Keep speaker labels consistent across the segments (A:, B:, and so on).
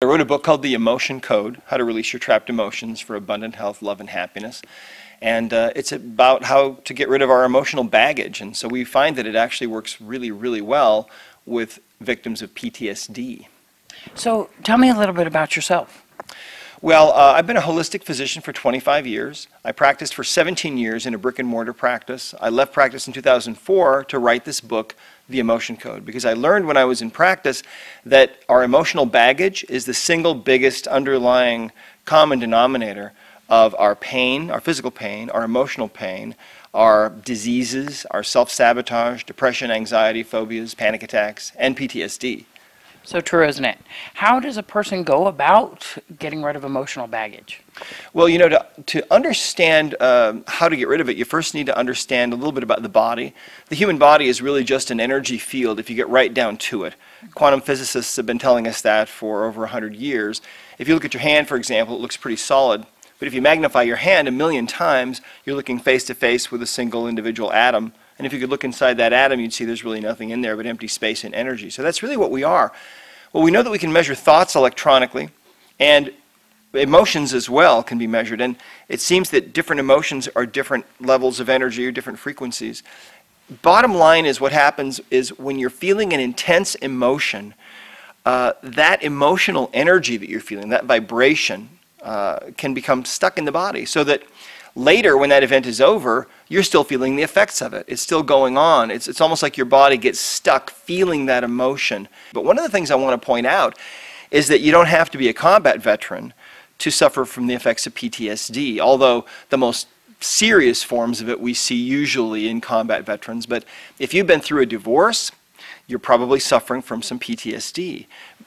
A: wrote a book called The Emotion Code, How to Release Your Trapped Emotions for Abundant Health, Love, and Happiness. And it's about how to get rid of our emotional baggage. And so we find that it actually works really, really well with victims of PTSD.
B: So tell me a little bit about yourself.
A: Well, I've been a holistic physician for 25 years. I practiced for 17 years in a brick and mortar practice. I left practice in 2004 to write this book, The Emotion Code, because I learned when I was in practice that our emotional baggage is the single biggest underlying common denominator of our pain, our physical pain, our emotional pain, our diseases, our self-sabotage, depression, anxiety, phobias, panic attacks, and PTSD.
B: So true, isn't it? How does a person go about getting rid of emotional baggage?
A: Well, you know, to understand how to get rid of it, you first need to understand a little bit about the body. The human body is really just an energy field if you get right down to it. Quantum physicists have been telling us that for over 100 years. If you look at your hand, for example, it looks pretty solid. But if you magnify your hand 1,000,000 times, you're looking face to face with a single individual atom. And if you could look inside that atom, you'd see there's really nothing in there but empty space and energy. So that's really what we are. Well, we know that we can measure thoughts electronically, and emotions as well can be measured. And it seems that different emotions are different levels of energy or different frequencies. Bottom line is what happens is when you're feeling an intense emotion, that emotional energy that you're feeling, that vibration, can become stuck in the body, so that later when that event is over, you're still feeling the effects of it. It's still going on. It's almost like your body gets stuck feeling that emotion. But one of the things I want to point out is that you don't have to be a combat veteran to suffer from the effects of PTSD, although the most serious forms of it we see usually in combat veterans. But if you've been through a divorce, you're probably suffering from some PTSD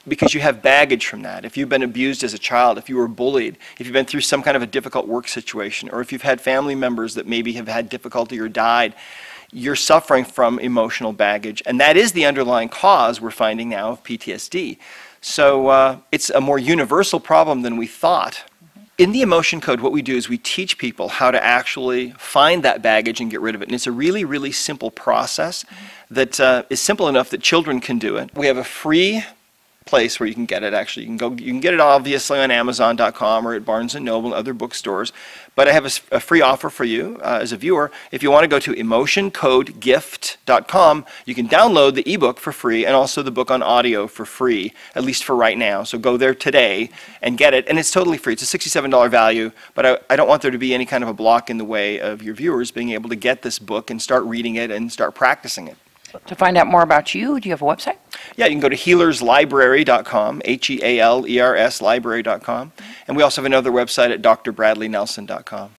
A: because you have baggage from that. If you've been abused as a child, if you were bullied, if you've been through some kind of a difficult work situation, or if you've had family members that maybe have had difficulty or died, you're suffering from emotional baggage. And that is the underlying cause we're finding now of PTSD. So it's a more universal problem than we thought. In the Emotion Code, what we do is we teach people how to actually find that baggage and get rid of it. And it's a really, really simple process that is simple enough that children can do it. We have a free place where you can get it. Actually, you can get it obviously on Amazon.com or at Barnes & Noble and other bookstores. But I have a free offer for you as a viewer. If you want to go to emotioncodegift.com, you can download the ebook for free and also the book on audio for free, at least for right now. So go there today and get it. And it's totally free. It's a $67 value, but I don't want there to be any kind of a block in the way of your viewers being able to get this book and start reading it and start practicing it.
B: To find out more about you, do you have a website?
A: Yeah, you can go to healerslibrary.com, HEALERS library.com. And we also have another website at drbradleynelson.com.